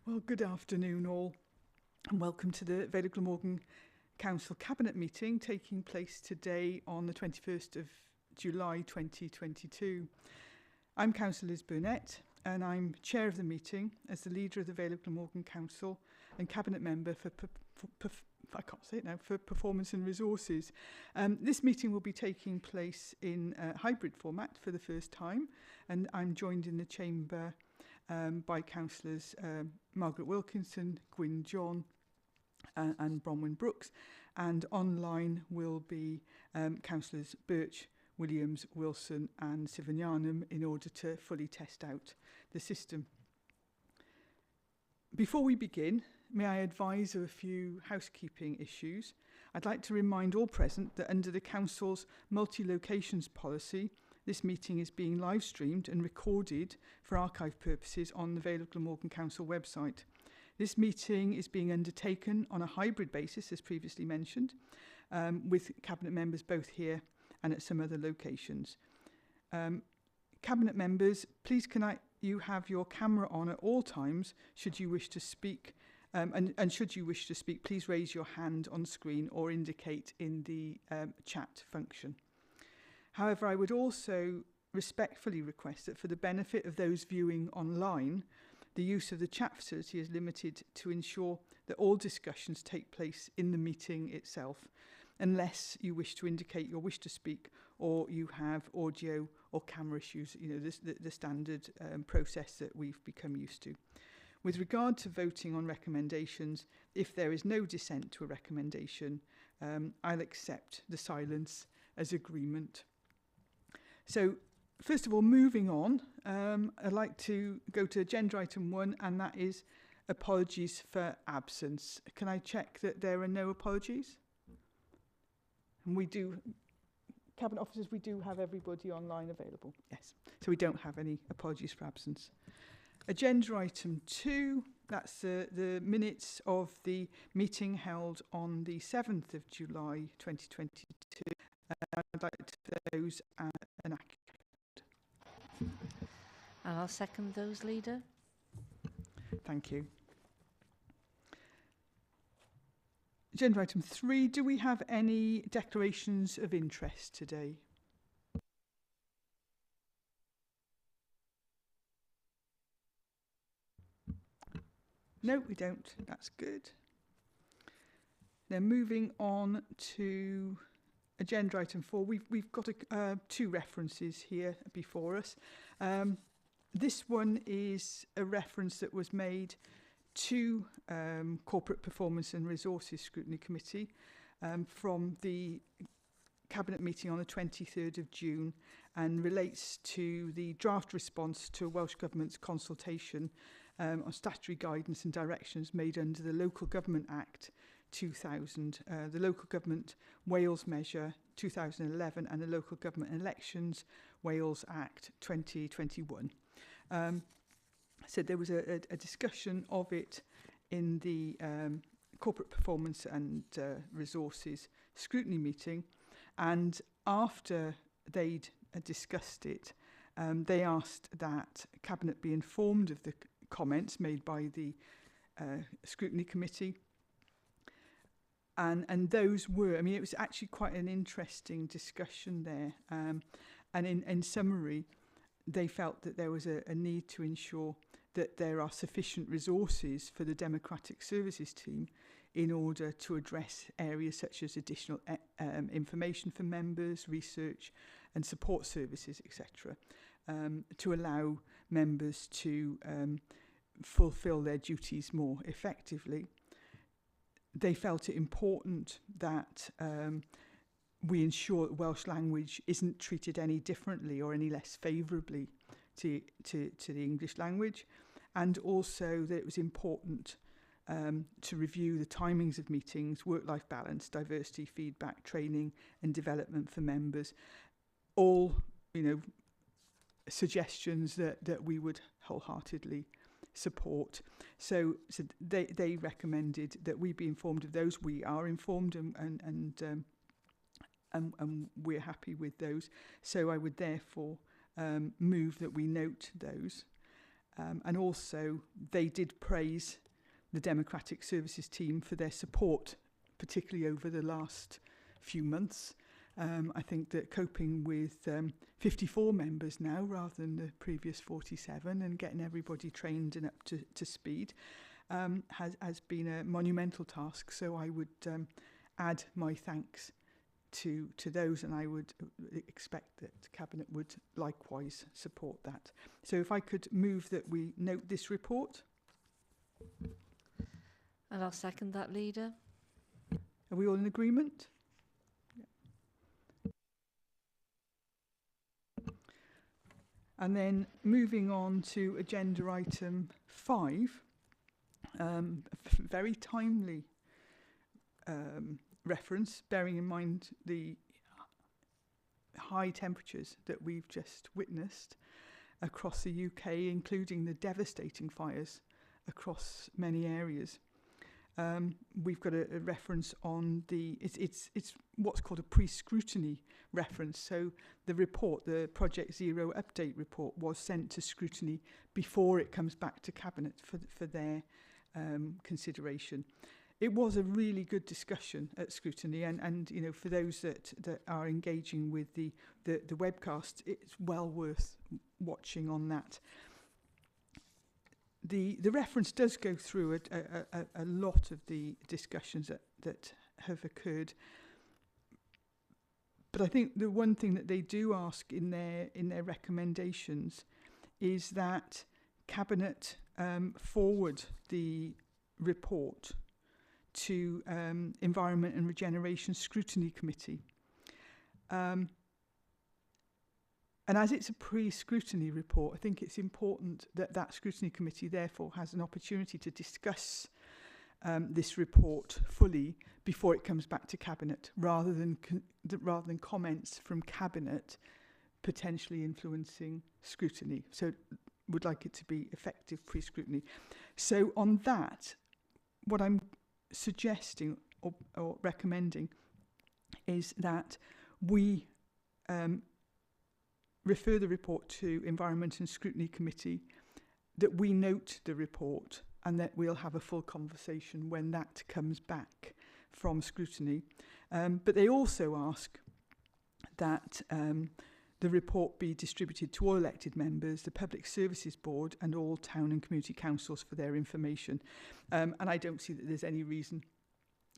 Well, good afternoon all, and welcome to the Vale of Glamorgan Council Cabinet meeting taking place today on the 21st of July 2022. I'm Councillor Liz Burnett, and I'm chair of the meeting as the leader of the Vale of Glamorgan Council and cabinet member for Performance and Resources. This meeting will be taking place in a hybrid format for the first time, and I'm joined in the chamber by councillors Margaret Wilkinson, Gwyn John and Bronwyn Brooks, and online will be councillors Birch, Williams, Wilson and Sivanyanam in order to fully test out the system. Before we begin, may I advise of a few housekeeping issues. I'd like to remind all present that under the Council's multi-locations policy, this meeting is being live streamed and recorded for archive purposes on the Vale of Glamorgan Council website. This meeting is being undertaken on a hybrid basis, as previously mentioned, with cabinet members both here and at some other locations. Cabinet members, please you have your camera on at all times should you wish to speak. And should you wish to speak, please raise your hand on screen or indicate in the chat function. However, I would also respectfully request that for the benefit of those viewing online, the use of the chat facility is limited to ensure that all discussions take place in the meeting itself, unless you wish to indicate your wish to speak or you have audio or camera issues, the standard process that we've become used to. With regard to voting on recommendations, if there is no dissent to a recommendation, I'll accept the silence as agreement. So, first of all, moving on, I'd like to go to agenda item 1, and that is apologies for absence. Can I check that there are no apologies? And we do, Cabinet officers, we do have everybody online available. Yes, so we don't have any apologies for absence. Agenda item 2, that's the minutes of the meeting held on the 7th of July 2022. I'd like to those enacted. And I'll second those, Leader. Thank you. Agenda item 3, do we have any declarations of interest today? No, we don't. That's good. Then moving on to agenda item 4, we've got two references here before us. This one is a reference that was made to Corporate Performance and Resources Scrutiny Committee from the Cabinet meeting on the 23rd of June and relates to the draft response to Welsh Government's consultation on statutory guidance and directions made under the Local Government Act 2000, the Local Government Wales Measure 2011 and the Local Government Elections Wales Act 2021. So there was a discussion of it in the Corporate Performance and Resources Scrutiny meeting, and after they'd discussed it, they asked that Cabinet be informed of the comments made by the Scrutiny Committee. And those were, it was actually quite an interesting discussion there. And in summary, they felt that there was a need to ensure that there are sufficient resources for the Democratic Services team in order to address areas such as additional information for members, research and support services, etc., to allow members to fulfil their duties more effectively. They felt it important that we ensure that Welsh language isn't treated any differently or any less favourably to the English language, and also that it was important to review the timings of meetings, work-life balance, diversity, feedback, training and development for members. All, suggestions that we would wholeheartedly support. So they recommended that we be informed of those. We are informed and we're happy with those. So I would therefore move that we note those. And also they did praise the Democratic Services team for their support, particularly over the last few months. I think that coping with 54 members now rather than the previous 47 and getting everybody trained and up to speed has been a monumental task. So I would add my thanks to those, and I would expect that Cabinet would likewise support that. So if I could move that we note this report. And I'll second that, Leader. Are we all in agreement? And then moving on to agenda item 5, very timely reference, bearing in mind the high temperatures that we've just witnessed across the UK, including the devastating fires across many areas. We've got a reference on it's what's called a pre-scrutiny reference. So the report, the Project Zero update report, was sent to scrutiny before it comes back to Cabinet for their consideration. It was a really good discussion at scrutiny, and you know, for those that are engaging with the webcast, it's well worth watching on that. The reference does go through a lot of the discussions that have occurred, but I think the one thing that they do ask in their recommendations is that Cabinet forward the report to Environment and Regeneration Scrutiny Committee. And as it's a pre-scrutiny report, I think it's important that that scrutiny committee therefore has an opportunity to discuss this report fully before it comes back to Cabinet, rather than comments from Cabinet potentially influencing scrutiny. So would like it to be effective pre-scrutiny. So on that, what I'm suggesting or recommending is that we refer the report to Environment and Scrutiny Committee, that we note the report, and that we'll have a full conversation when that comes back from scrutiny. But they also ask that the report be distributed to all elected members, the Public Services Board, and all town and community councils for their information. And I don't see that there's any reason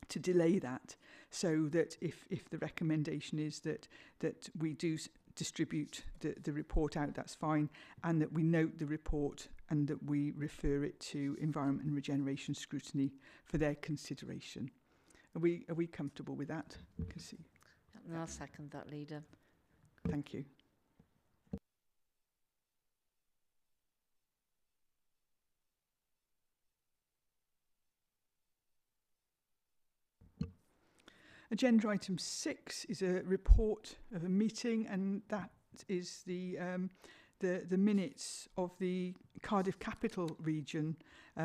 to delay that, so that if the recommendation is that we do distribute the report out, that's fine, and that we note the report and that we refer it to Environment and Regeneration Scrutiny for their consideration. Are we comfortable with that? I can see. And I'll second that, Leader. Thank you. Agenda item 6 is a report of a meeting, and that is the minutes of the Cardiff Capital Region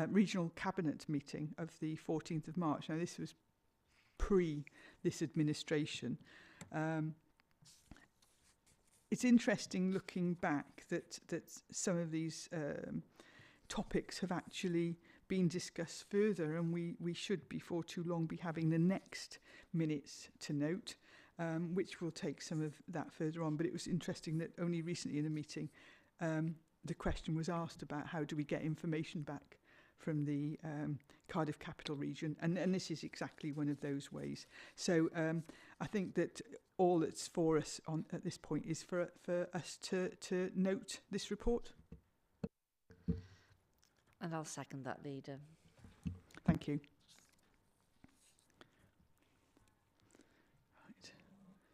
Regional Cabinet meeting of the 14th of March. Now, this was pre this administration. It's interesting looking back that some of these topics have actually been discussed further, and we should before too long be having the next minutes to note, which will take some of that further on. But it was interesting that only recently in a meeting the question was asked about how do we get information back from the Cardiff Capital Region, and this is exactly one of those ways. So I think that all that's for us at this point is for us to note this report. And I'll second that, Leader. Thank you. Right.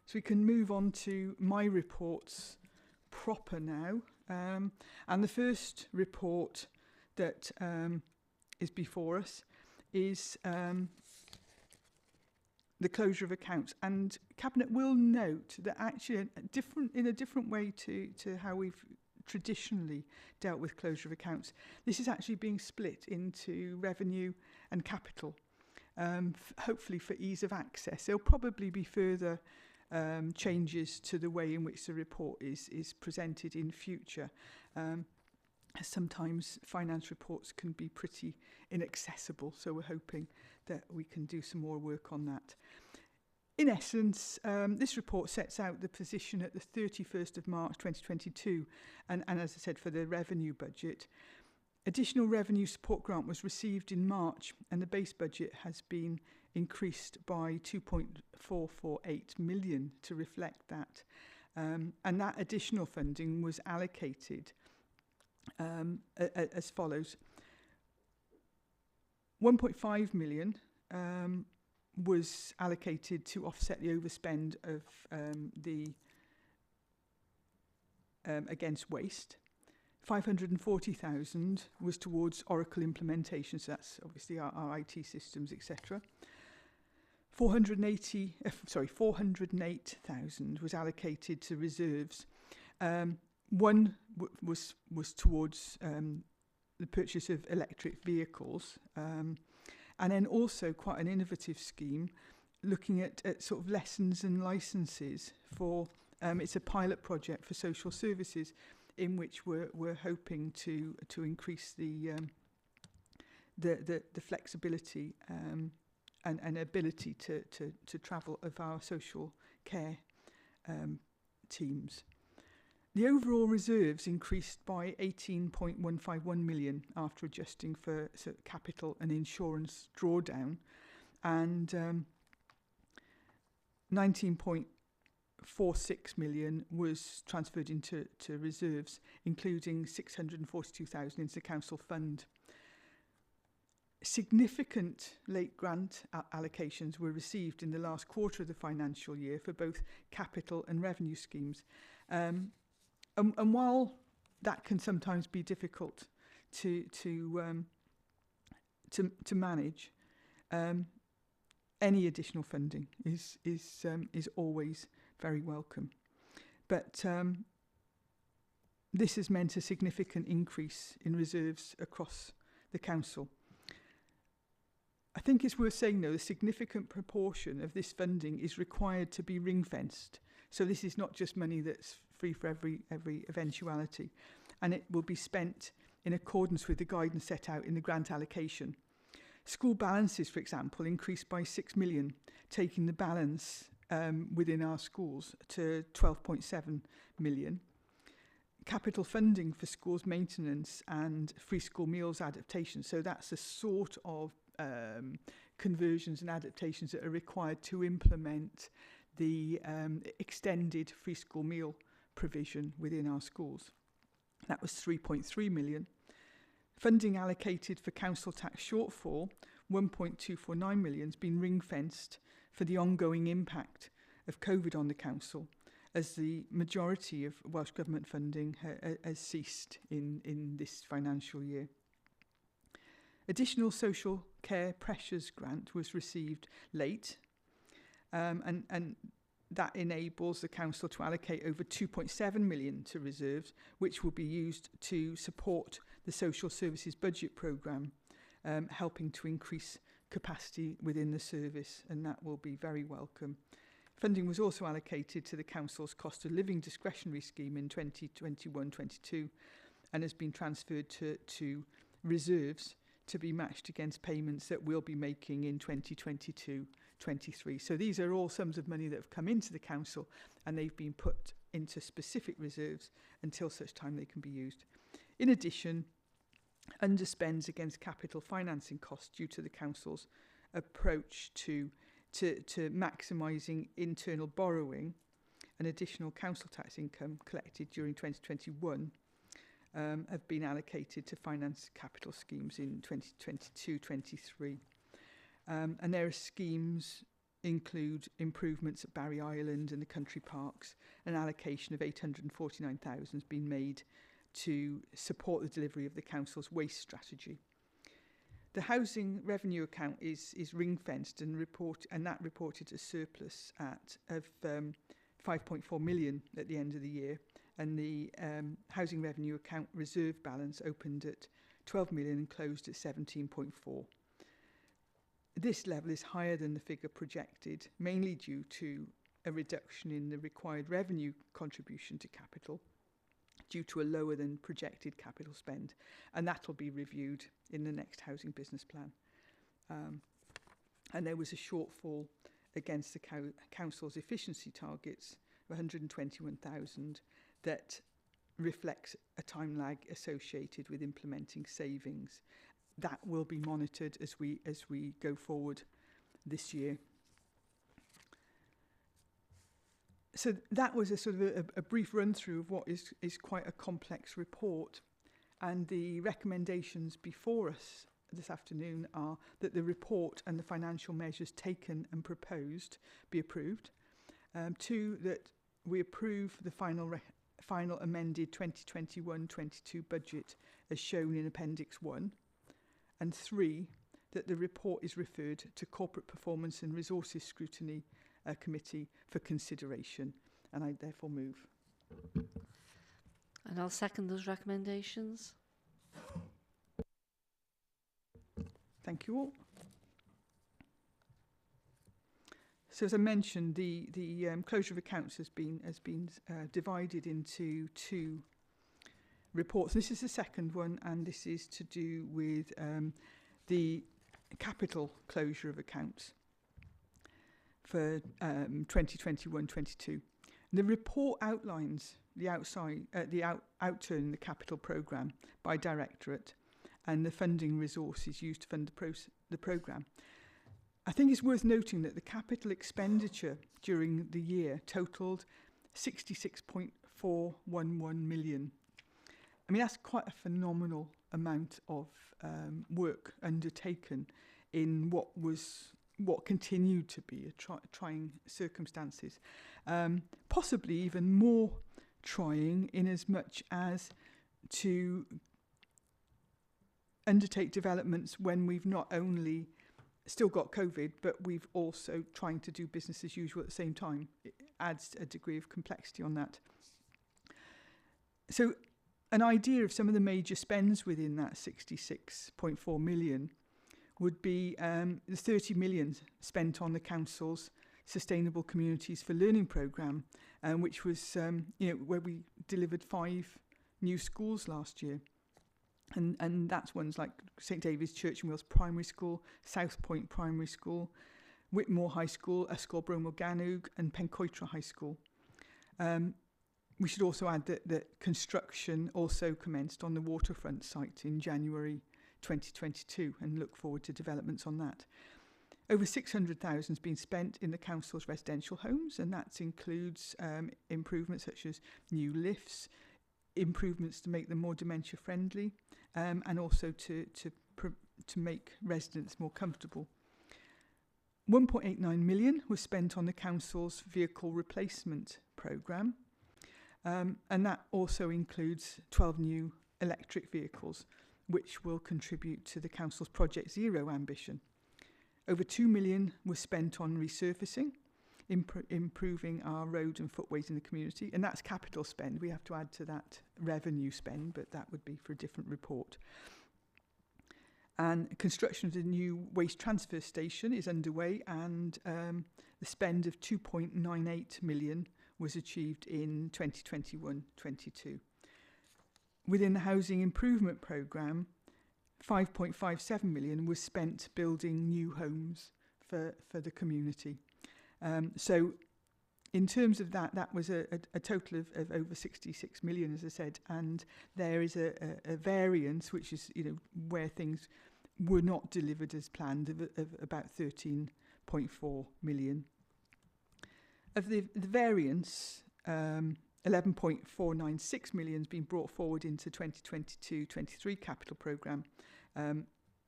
So we can move on to my reports proper now. And the first report that is before us is the closure of accounts. And Cabinet will note that actually in a different way to how we've traditionally dealt with closure of accounts, this is actually being split into revenue and capital, hopefully for ease of access. There'll probably be further changes to the way in which the report is presented in future. sometimes finance reports can be pretty inaccessible, so we're hoping that we can do some more work on that. In essence, this report sets out the position at the 31st of March 2022, and as I said, for the revenue budget. Additional revenue support grant was received in March, and the base budget has been increased by 2.448 million to reflect that. And that additional funding was allocated as follows. 1.5 million was allocated to offset the overspend of against waste. 540,000 was towards Oracle implementation, so that's obviously our IT systems, etc. 408,000 was allocated to reserves. One was towards the purchase of electric vehicles, and then also quite an innovative scheme looking at sort of lessons and licenses for. It's a pilot project for social services, in which we're hoping to increase the flexibility and ability to travel of our social care teams. The overall reserves increased by 18.151 million after adjusting for capital and insurance drawdown, and 19.46 million was transferred into reserves, including 642,000 into the council fund. Significant late grant allocations were received in the last quarter of the financial year for both capital and revenue schemes. And while that can sometimes be difficult to manage, any additional funding is always very welcome. But this has meant a significant increase in reserves across the council. I think it's worth saying, though, a significant proportion of this funding is required to be ring-fenced. So this is not just money that's free for every eventuality, and it will be spent in accordance with the guidance set out in the grant allocation. School balances, for example, increased by 6 million, taking the balance within our schools to 12.7 million. Capital funding for schools maintenance and free school meals adaptation, so that's a sort of conversions and adaptations that are required to implement the extended free school meal provision within our schools. That was 3.3 million. Funding allocated for council tax shortfall, 1.249 million, has been ring-fenced for the ongoing impact of COVID on the council, as the majority of Welsh Government funding has ceased in this financial year. Additional social care pressures grant was received late, and that enables the council to allocate over 2.7 million to reserves, which will be used to support the social services budget programme, helping to increase capacity within the service, and that will be very welcome. Funding was also allocated to the council's cost of living discretionary scheme in 2021-22 and has been transferred to reserves to be matched against payments that we'll be making in 2022-23. So these are all sums of money that have come into the council, and they've been put into specific reserves until such time they can be used. In addition, underspends against capital financing costs due to the council's approach to maximising internal borrowing and additional council tax income collected during 2021 have been allocated to finance capital schemes in 2022-23. And their schemes include improvements at Barry Island and the country parks. An allocation of 849,000 has been made to support the delivery of the council's waste strategy. The housing revenue account is ring-fenced and that reported a surplus of 5.4 million at the end of the year, and the housing revenue account reserve balance opened at 12 million and closed at 17.4. This level is higher than the figure projected, mainly due to a reduction in the required revenue contribution to capital due to a lower than projected capital spend, and that will be reviewed in the next housing business plan. And there was a shortfall against the council's efficiency targets of 121,000 that reflects a time lag associated with implementing savings. That will be monitored as we go forward this year. So that was a sort of a brief run through of what is quite a complex report, and the recommendations before us this afternoon are that the report and the financial measures taken and proposed be approved. 2, that we approve the final amended 2021-22 budget as shown in Appendix 1. And 3, that the report is referred to Corporate Performance and Resources Scrutiny Committee for consideration. And I therefore move. And I'll second those recommendations. Thank you all. So as I mentioned, the closure of accounts has been divided into 2 reports. This is the second one, and this is to do with the capital closure of accounts for 2021-22. The report outlines the outturn in the capital programme by directorate and the funding resources used to fund the programme. I think it's worth noting that the capital expenditure during the year totalled 66.411 million. I mean, that's quite a phenomenal amount of work undertaken in what continued to be a trying circumstances. Possibly even more trying in as much as to undertake developments when we've not only still got COVID, but we've also trying to do business as usual at the same time. It adds a degree of complexity on that. So an idea of some of the major spends within that 66.4 million would be the 30 million spent on the council's Sustainable Communities for Learning programme, which was where we delivered 5 new schools last year. And that's ones like St David's Church and Wills Primary School, South Point Primary School, Whitmore High School, Ysgol Bro Morgannwg and Pencoitra High School. We should also add that construction also commenced on the waterfront site in January 2022 and look forward to developments on that. Over 600,000 has been spent in the council's residential homes, and that includes improvements such as new lifts, improvements to make them more dementia friendly, and also to make residents more comfortable. 1.89 million was spent on the council's vehicle replacement programme, and that also includes 12 new electric vehicles, which will contribute to the council's Project Zero ambition. Over 2 million was spent on resurfacing, improving our road and footways in the community, and that's capital spend. We have to add to that revenue spend, but that would be for a different report. And construction of the new waste transfer station is underway, and the spend of 2.98 million was achieved in 2021-22. Within the housing improvement programme, 5.57 million was spent building new homes for the community. So in terms of that was a total of over 66 million, as I said, and there is a variance, which is where things were not delivered as planned, of about 13.4 million. Of the variance, 11.496 million has been brought forward into 2022-23 capital programme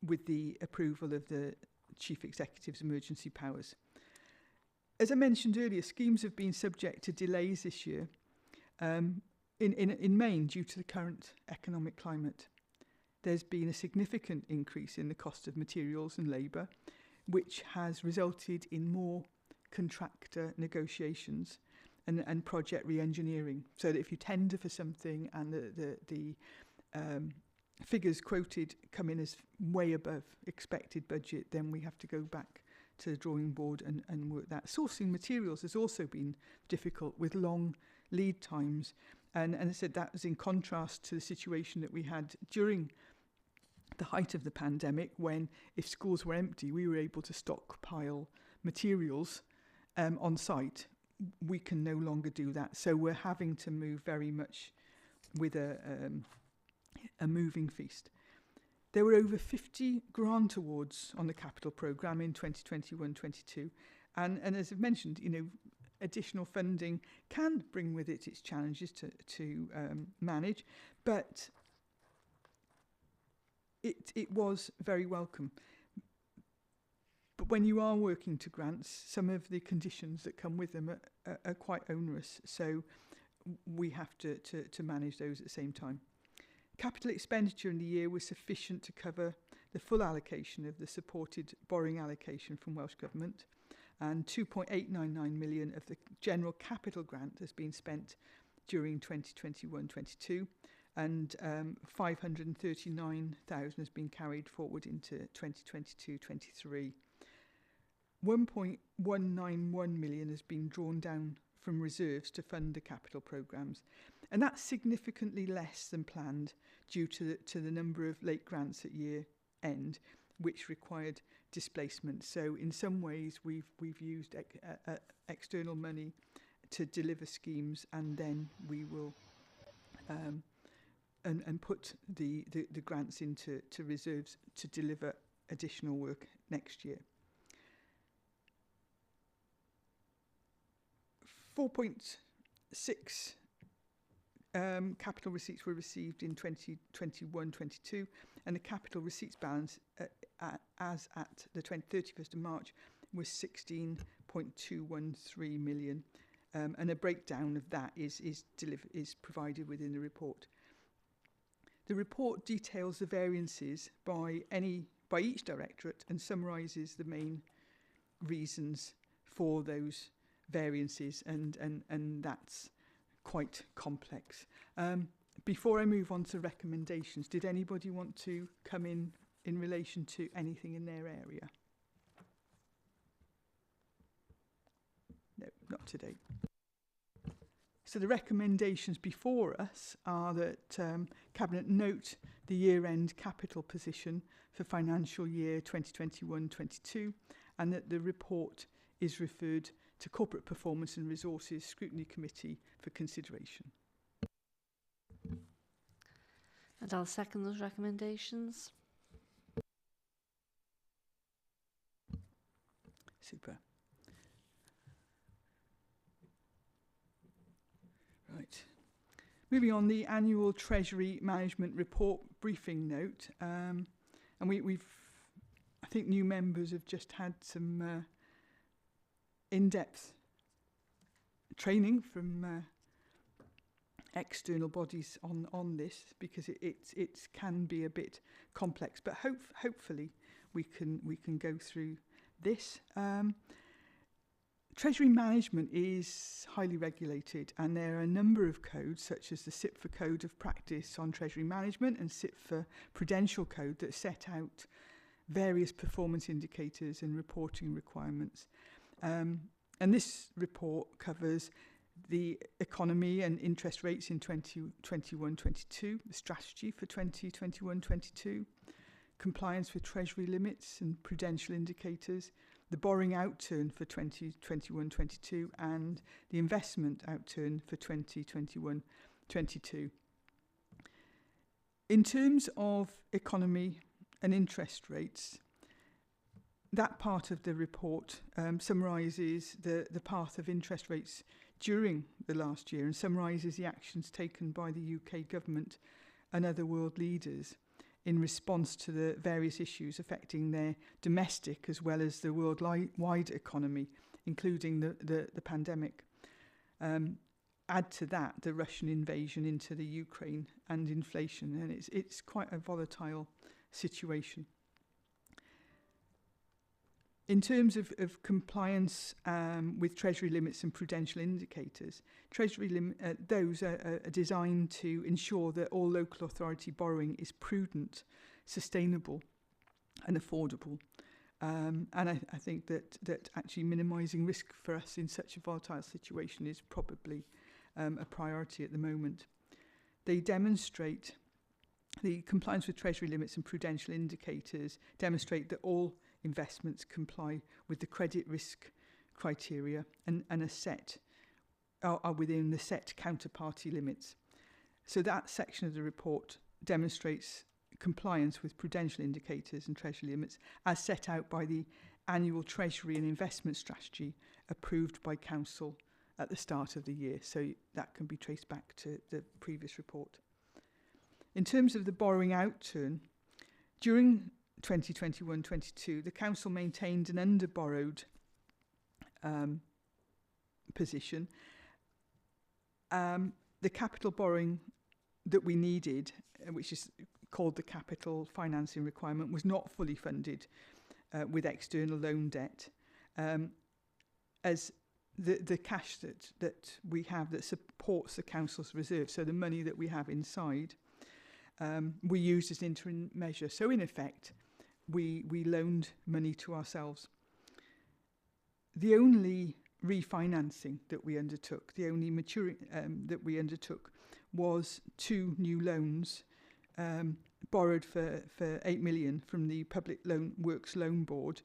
with the approval of the Chief Executive's emergency powers. As I mentioned earlier, schemes have been subject to delays this year, in main due to the current economic climate. There's been a significant increase in the cost of materials and labour, which has resulted in more contractor negotiations and project re-engineering, so that if you tender for something and the figures quoted come in as way above expected budget, then we have to go back to the drawing board and work that. Sourcing materials has also been difficult with long lead times, And I said that was in contrast to the situation that we had during the height of the pandemic, when if schools were empty, we were able to stockpile materials on site. We can no longer do that. So we're having to move very much with a moving feast. There were over 50 grant awards on the capital programme in 2021-22. And as I've mentioned, you know, additional funding can bring with it its challenges to manage, but it was very welcome. But when you are working to grants, some of the conditions that come with them are quite onerous, so we have to manage those at the same time. Capital expenditure in the year was sufficient to cover the full allocation of the supported borrowing allocation from Welsh Government, and 2.899 million of the general capital grant has been spent during 2021-22, and 539,000 has been carried forward into 2022-23. 1.191 million has been drawn down from reserves to fund the capital programmes, and that's significantly less than planned due to the number of late grants at year end, which required displacement. So in some ways we've used external money to deliver schemes, and then we will and put the grants into reserves to deliver additional work next year. 4.6 capital receipts were received in 2021-22, and the capital receipts balance as at the 31st of March was 16.213 million, and a breakdown of that is provided within the report. The report details the variances by each directorate and summarises the main reasons for those variances, and that's quite complex. Before I move on to recommendations, did anybody want to come in relation to anything in their area? No, not today. So the recommendations before us are that Cabinet note the year-end capital position for financial year 2021-22, and that the report is referred to Corporate Performance and Resources Scrutiny Committee for consideration. And I'll second those recommendations. Super. Right. Moving on, the annual Treasury Management Report briefing note. And we've, I think new members have just had some in-depth training from external bodies on this, because it can be a bit complex, but hopefully we can go through this. Treasury management is highly regulated, and there are a number of codes, such as the Cyfarfod Code of Practice on Treasury Management and Cyfarfod Prudential Code, that set out various performance indicators and reporting requirements. And this report covers the economy and interest rates in 2021-22, the strategy for 2021-22, compliance with Treasury limits and prudential indicators, the borrowing outturn for 2021-22, and the investment outturn for 2021-22. In terms of economy and interest rates, that part of the report summarises the path of interest rates during the last year, and summarises the actions taken by the UK government and other world leaders in response to the various issues affecting their domestic as well as the worldwide economy, including the pandemic. Add to that the Russian invasion into the Ukraine and inflation, and it's quite a volatile situation. In terms of compliance with Treasury limits and prudential indicators, those are designed to ensure that all local authority borrowing is prudent, sustainable and affordable. And I think that actually minimising risk for us in such a volatile situation is probably a priority at the moment. They demonstrate the compliance with Treasury limits and prudential indicators, demonstrate that all investments comply with the credit risk criteria and are within the set counterparty limits. So that section of the report demonstrates compliance with prudential indicators and Treasury limits as set out by the annual Treasury and investment strategy approved by Council at the start of the year. So that can be traced back to the previous report. In terms of the borrowing outturn, during 2021-22, the Council maintained an under-borrowed position. The capital borrowing that we needed, which is called the capital financing requirement, was not fully funded with external loan debt, as the cash that we have that supports the Council's reserve, so the money that we have inside, we used as an interim measure. So in effect, we loaned money to ourselves. The only refinancing that we undertook, the only maturing that we undertook, was 2 new loans borrowed for 8 million from the Public Works Loan Board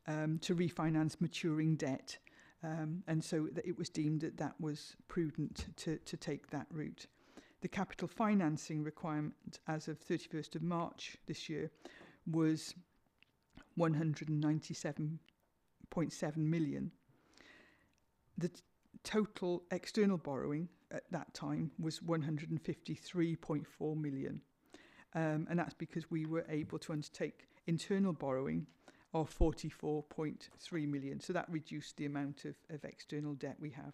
to refinance maturing debt. And so it was deemed that was prudent to take that route. The capital financing requirement as of 31st of March this year was 197.7 million. The total external borrowing at that time was 153.4 million. And that's because we were able to undertake internal borrowing of 44.3 million. So that reduced the amount of external debt we have.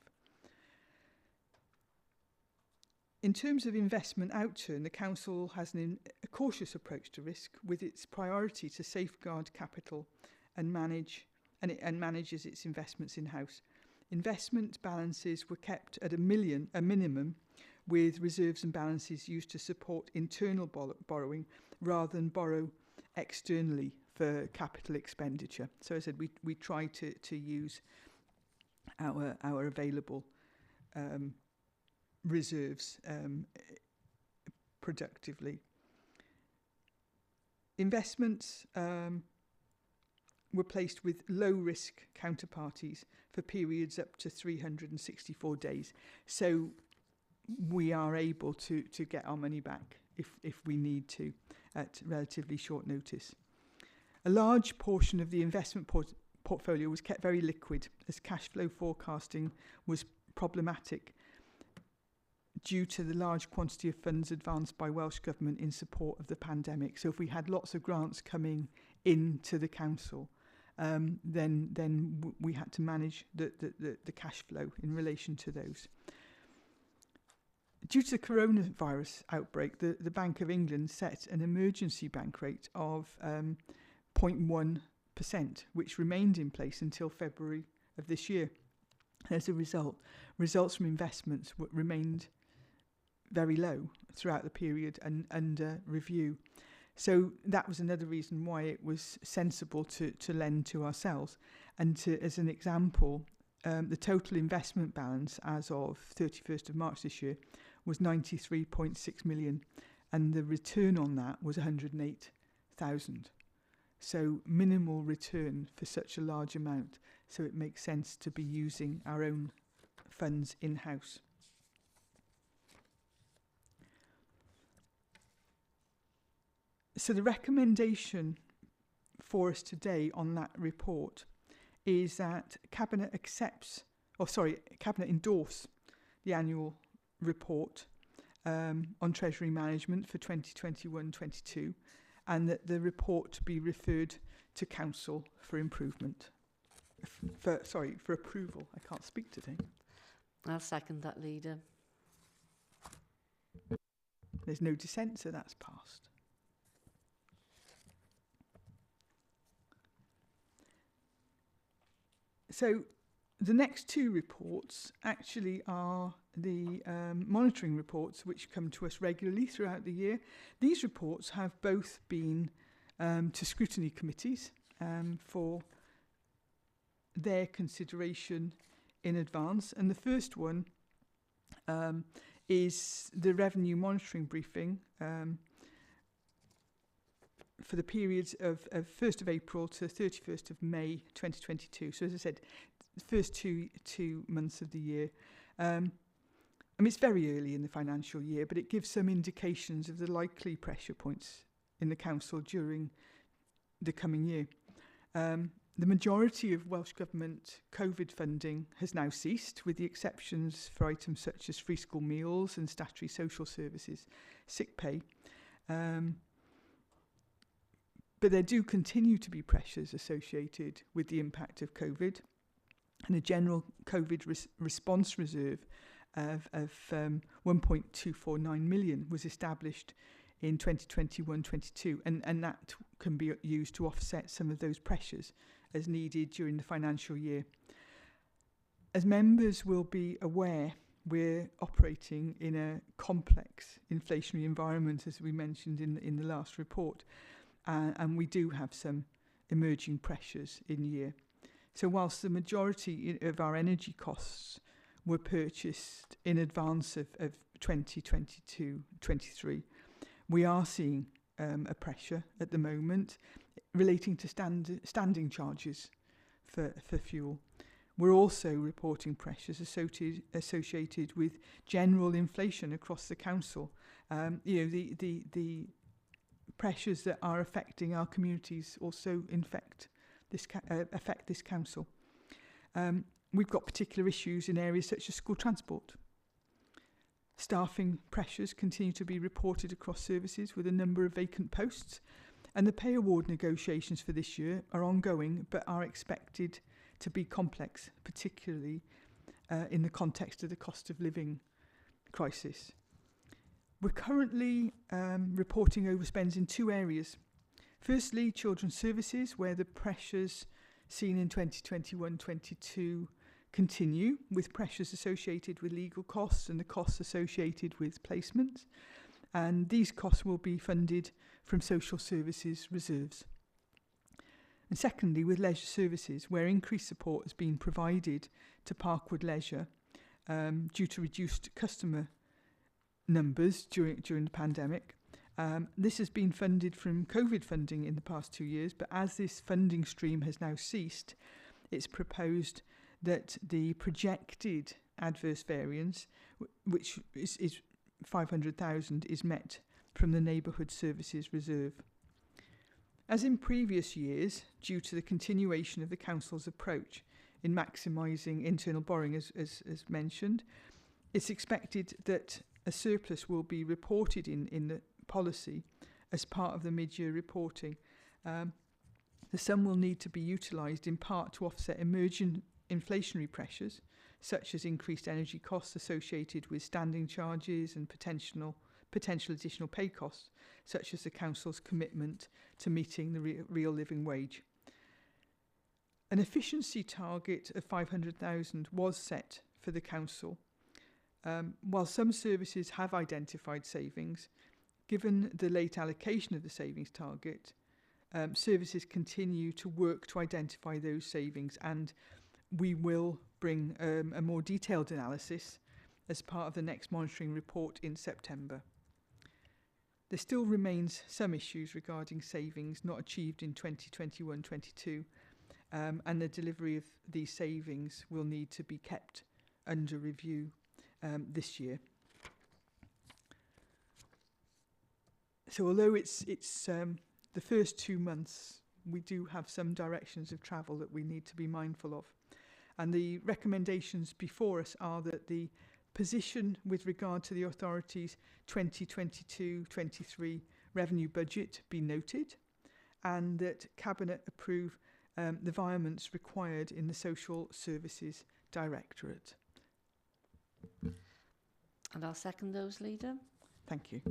In terms of investment outturn, the Council has a cautious approach to risk, with its priority to safeguard capital and manages its investments in-house. Investment balances were kept at a minimum, with reserves and balances used to support internal borrowing rather than borrow externally for capital expenditure. So as I said, we try to use our available reserves productively. Investments were placed with low-risk counterparties for periods up to 364 days. So we are able to get our money back if we need to at relatively short notice. A large portion of the investment portfolio was kept very liquid, as cash flow forecasting was problematic due to the large quantity of funds advanced by Welsh Government in support of the pandemic. So if we had lots of grants coming into the Council, then we had to manage the cash flow in relation to those. Due to the coronavirus outbreak, the Bank of England set an emergency bank rate of 0.1%, which remained in place until February of this year. As a result, results from investments remained very low throughout the period and under review. So that was another reason why it was sensible to lend to ourselves. And as an example, the total investment balance as of 31st of March this year was 93.6 million, and the return on that was 108,000. So minimal return for such a large amount. So it makes sense to be using our own funds in-house. So the recommendation for us today on that report is that Cabinet endorse the annual report on Treasury Management for 2021-22, and that the report be referred to Council for improvement. For approval. I can't speak today. I'll second that, Leader. There's no dissent, so that's passed. So the next 2 reports actually are the monitoring reports, which come to us regularly throughout the year. These reports have both been to scrutiny committees for their consideration in advance. And the first one is the revenue monitoring briefing for the periods of 1st of April to 31st of May 2022. So as I said, the first two months of the year. I mean, it's very early in the financial year, but it gives some indications of the likely pressure points in the council during the coming year. The majority of Welsh Government COVID funding has now ceased, with the exceptions for items such as free school meals and statutory social services, sick pay. But there do continue to be pressures associated with the impact of COVID, and a general COVID response reserve of 1.249 million was established in 2021-22, and that can be used to offset some of those pressures as needed during the financial year. As members will be aware, we're operating in a complex inflationary environment, as we mentioned in the last report, and we do have some emerging pressures in year. So whilst the majority of our energy costs were purchased in advance of 2022-23, we are seeing a pressure at the moment relating to standing charges for fuel. We're also reporting pressures associated with general inflation across the council. The pressures that are affecting our communities also affect this council. We've got particular issues in areas such as school transport. Staffing pressures continue to be reported across services with a number of vacant posts, and the pay award negotiations for this year are ongoing but are expected to be complex, particularly in the context of the cost of living crisis. We're currently reporting overspends in two areas. Firstly, children's services, where the pressures seen in 2021-22 continue, with pressures associated with legal costs and the costs associated with placements. And these costs will be funded from social services reserves. And secondly, with leisure services, where increased support has been provided to Parkwood Leisure due to reduced customer numbers during the pandemic. This has been funded from COVID funding in the past 2 years, but as this funding stream has now ceased, it's proposed that the projected adverse variance, which is 500,000, is met from the Neighbourhood Services Reserve. As in previous years, due to the continuation of the Council's approach in maximising internal borrowing, as mentioned, it's expected that a surplus will be reported in the policy as part of the mid-year reporting. The sum will need to be utilised in part to offset emerging inflationary pressures, such as increased energy costs associated with standing charges and potential additional pay costs, such as the Council's commitment to meeting the real living wage. An efficiency target of 500,000 was set for the Council. While some services have identified savings, given the late allocation of the savings target, services continue to work to identify those savings, and we will bring a more detailed analysis as part of the next monitoring report in September. There still remains some issues regarding savings not achieved in 2021-22, and the delivery of these savings will need to be kept under review this year. So although it's the first 2 months, we do have some directions of travel that we need to be mindful of. And the recommendations before us are that the position with regard to the authority's 2022-23 revenue budget be noted, and that Cabinet approve the virements required in the Social Services Directorate. And I'll second those, Leader. Thank you.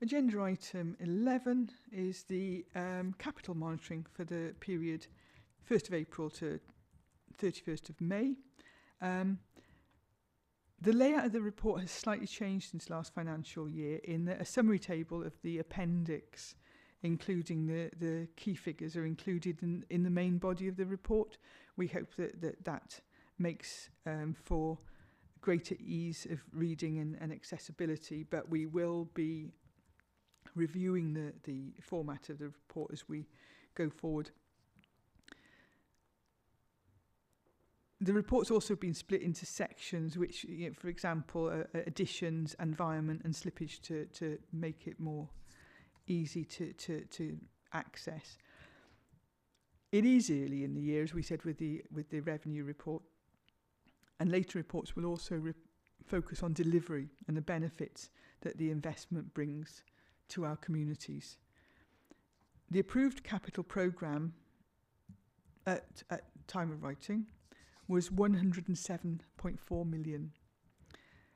Agenda item 11 is the capital monitoring for the period 1st of April to 31st of May. The layout of the report has slightly changed since last financial year in that a summary table of the appendix, including the key figures, are included in the main body of the report. We hope that makes for greater ease of reading and accessibility, but we will be reviewing the format of the report as we go forward. The report's also been split into sections which, you know, for example, additions, environment and slippage to make it more easy to access. It is early in the year, as we said, with the revenue report, and later reports will also focus on delivery and the benefits that the investment brings to our communities. The approved capital programme at time of writing was 107.4 million.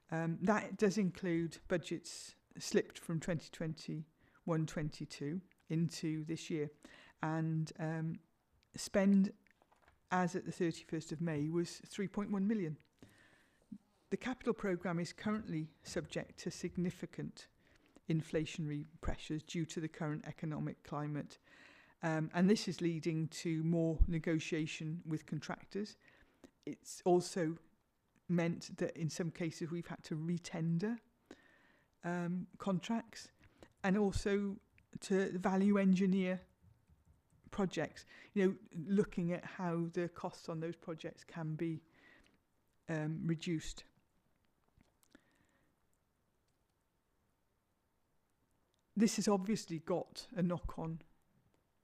That does include budgets slipped from 2021-22 into this year, and spend as at the 31st of May was 3.1 million. The capital programme is currently subject to significant inflationary pressures due to the current economic climate, and this is leading to more negotiation with contractors. It's also meant that in some cases we've had to retender contracts, and also to value engineer projects, you know, looking at how the costs on those projects can be reduced. This has obviously got a knock-on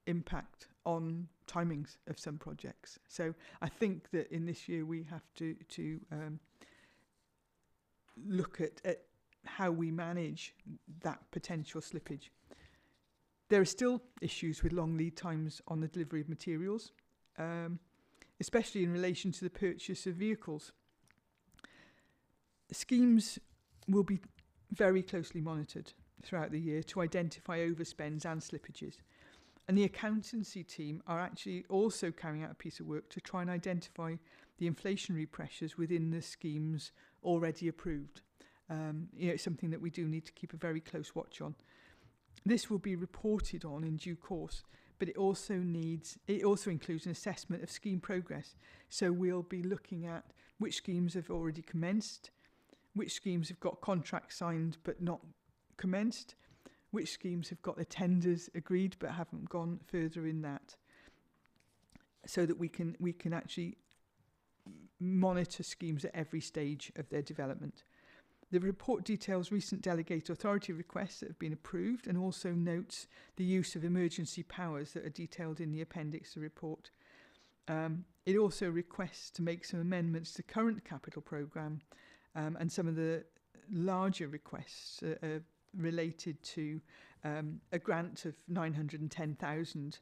impact on timings of some projects. So I think that in this year we have to look at how we manage that potential slippage. There are still issues with long lead times on the delivery of materials, especially in relation to the purchase of vehicles. Schemes will be very closely monitored throughout the year to identify overspends and slippages. And the accountancy team are actually also carrying out a piece of work to try and identify the inflationary pressures within the schemes already approved. You know, it's something that we do need to keep a very close watch on. This will be reported on in due course, but it also includes an assessment of scheme progress. So we'll be looking at which schemes have already commenced, which schemes have got contracts signed but not commenced, which schemes have got the tenders agreed but haven't gone further in that, so that we can actually monitor schemes at every stage of their development. The report details recent delegate authority requests that have been approved, and also notes the use of emergency powers that are detailed in the appendix to the report. It also requests to make some amendments to current capital programme, and some of the larger requests are related to a grant of 910,000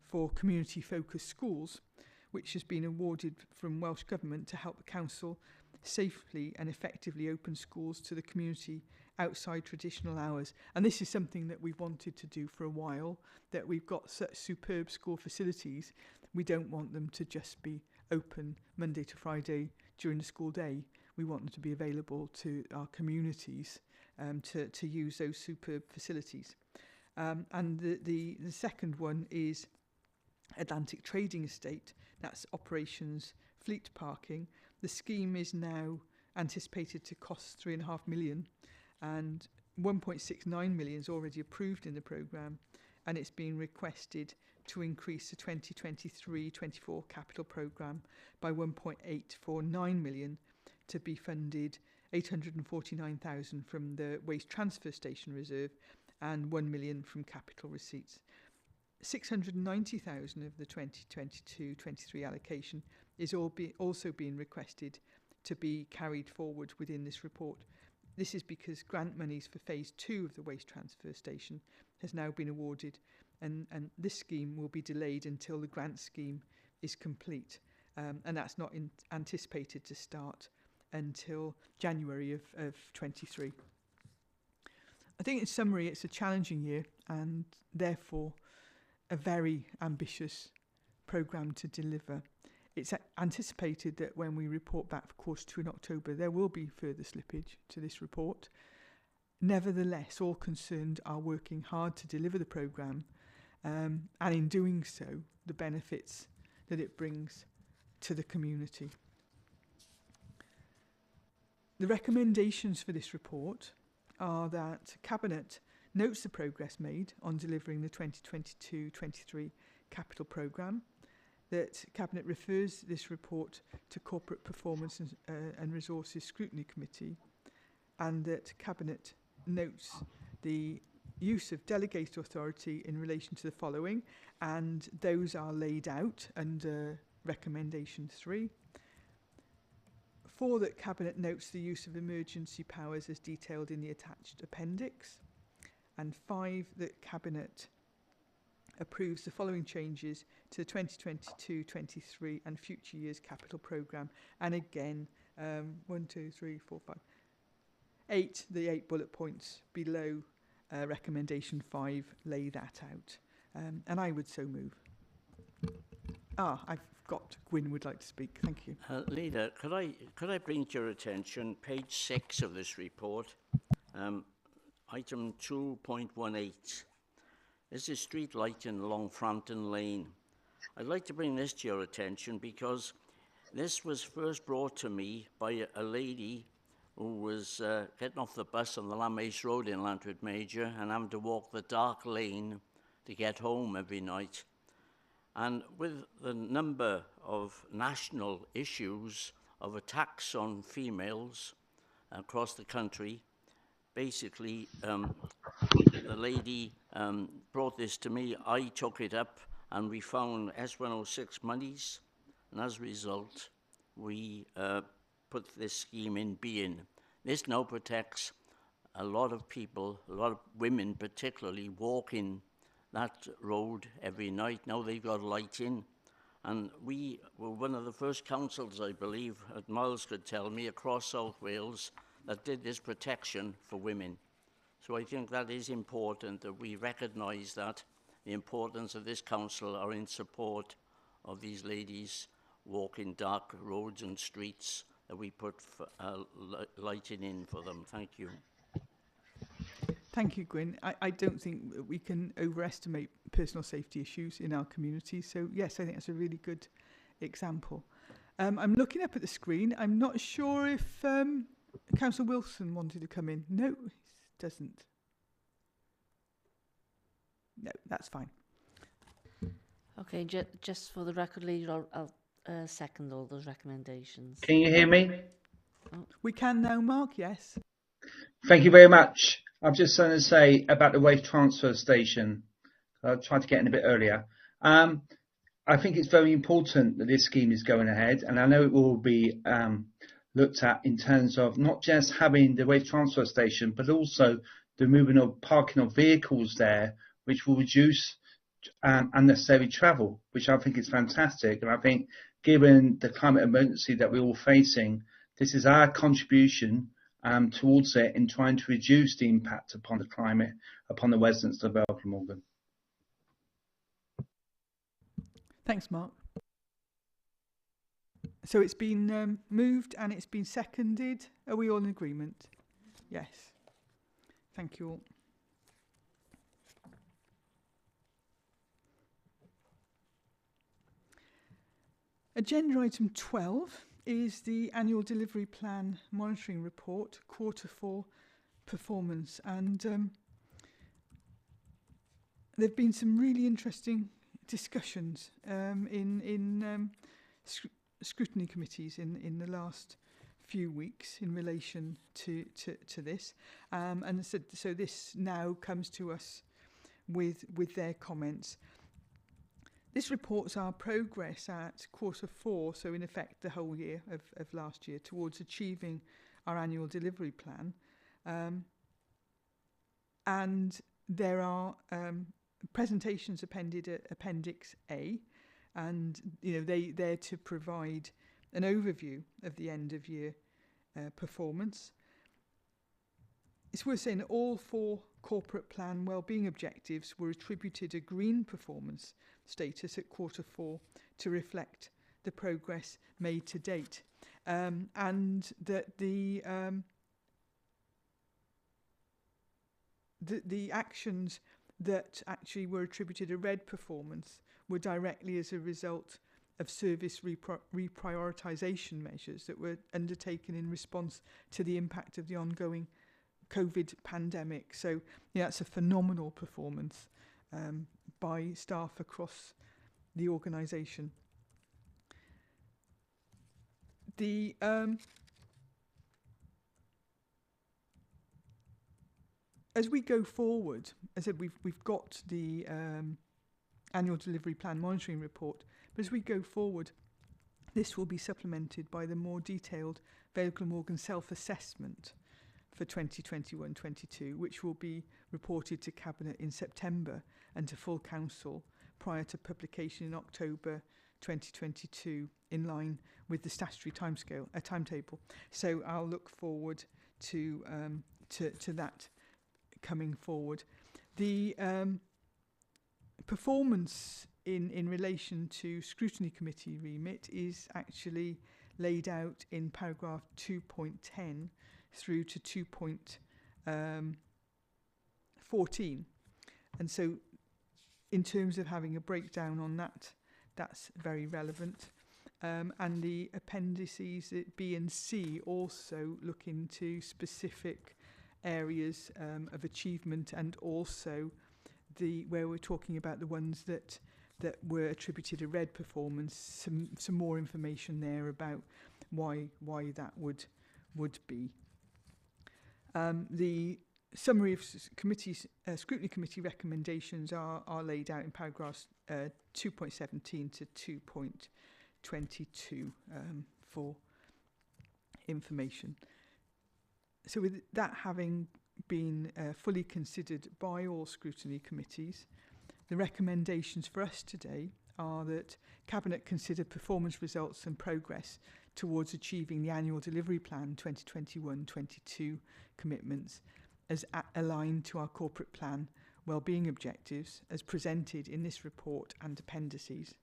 for community-focused schools, which has been awarded from Welsh Government to help the council safely and effectively open schools to the community outside traditional hours. And this is something that we've wanted to do for a while, that we've got such superb school facilities. We don't want them to just be open Monday to Friday during the school day. We want them to be available to our communities to use those superb facilities. And the second one is Atlantic Trading Estate. That's operations, fleet parking. The scheme is now anticipated to cost 3.5 million, and 1.69 million is already approved in the programme, and it's been requested to increase the 2023-24 capital programme by 1.849 million to be funded 849,000 from the Waste Transfer Station Reserve and 1 million from capital receipts. 690,000 of the 2022-23 allocation is also being requested to be carried forward within this report. This is because grant monies for phase 2 of the waste transfer station has now been awarded, and this scheme will be delayed until the grant scheme is complete, and that's not anticipated to start until January of 23. I think in summary it's a challenging year, and therefore a very ambitious programme to deliver. It's anticipated that when we report back for quarter 2 in October, there will be further slippage to this report. Nevertheless, all concerned are working hard to deliver the programme, and in doing so, the benefits that it brings to the community. The recommendations for this report are that Cabinet notes the progress made on delivering the 2022-23 capital programme, that Cabinet refers this report to Corporate Performance and Resources Scrutiny Committee, and that Cabinet notes the use of delegated authority in relation to the following, and those are laid out under recommendation 3. 4, that Cabinet notes the use of emergency powers as detailed in the attached appendix. And 5, that Cabinet approves the following changes to the 2022-23 and future years capital programme. And again, 1, 2, 3, 4, 5, 8, the 8 bullet points below recommendation 5 lay that out. And I would so move. I've got Gwyn would like to speak. Thank you. Leader, could I bring to your attention page 6 of this report, item 2.18. This is street lighting along Frampton Lane. I'd like to bring this to your attention because this was first brought to me by a lady who was getting off the bus on the Lammace Road in Lantford Major and having to walk the dark lane to get home every night. And with the number of national issues of attacks on females across the country, basically the lady brought this to me, I took it up, and we found S106 monies, and as a result, we put this scheme in being. This now protects a lot of people, a lot of women particularly, walking that road every night. Now they've got lighting, and we were one of the first councils, I believe, Miles could tell me, across South Wales that did this protection for women. So I think that is important, that we recognise that the importance of this council are in support of these ladies walking dark roads and streets, that we put lighting in for them. Thank you. Thank you, Gwyn. I don't think that we can overestimate personal safety issues in our community. So, yes, I think that's a really good example. I'm looking up at the screen. I'm not sure if Councillor Wilson wanted to come in. No, he doesn't. No, that's fine. Okay, just for the record, Leader, I'll second all those recommendations. Can you hear me? We can now, Mark, yes. Thank you very much. I'm just going to say about the waste transfer station. I tried to get in a bit earlier. I think it's very important that this scheme is going ahead, and I know it will be looked at in terms of not just having the waste transfer station, but also the moving of parking of vehicles there, which will reduce unnecessary travel, which I think is fantastic. And I think given the climate emergency that we're all facing, this is our contribution towards it in trying to reduce the impact upon the climate, upon the residents of Belgium Morgan. Thanks, Mark. So it's been moved and it's been seconded. Are we all in agreement? Yes. Thank you all. Agenda item 12 is the annual delivery plan monitoring report, Q4 performance. And there have been some really interesting discussions in scrutiny committees in the last few weeks in relation to this. And so this now comes to us with their comments. This reports our progress at Q4, so in effect the whole year of last year, towards achieving our annual delivery plan. And there are presentations appended at Appendix A, and they're to provide an overview of the end of year performance. It's worth saying that all 4 corporate plan wellbeing objectives were attributed a green performance status at Q4 to reflect the progress made to date, and that the actions that actually were attributed a red performance were directly as a result of service reprioritisation measures that were undertaken in response to the impact of the ongoing COVID pandemic. So yeah, that's a phenomenal performance by staff across the organisation. The as we go forward, as I said, we've got the annual delivery plan monitoring report, but as we go forward, this will be supplemented by the more detailed Vale Glamorgan self-assessment for 2021-22, which will be reported to Cabinet in September and to full Council prior to publication in October 2022, in line with the statutory timetable. So I'll look forward to that coming forward. The performance in relation to scrutiny committee remit is actually laid out in paragraph 2.10 through to 2.14, and so in terms of having a breakdown on that, that's very relevant. And the appendices B and C also look into specific areas of achievement, and also where we're talking about the ones that were attributed a red performance, some more information there about why that would be. The summary of scrutiny committee recommendations are laid out in paragraphs 2.17 to 2.22 for information. So with that having been fully considered by all scrutiny committees, the recommendations for us today are that Cabinet consider performance results and progress towards achieving the annual delivery plan 2021-22 commitments as aligned to our corporate plan wellbeing objectives as presented in this report and appendices.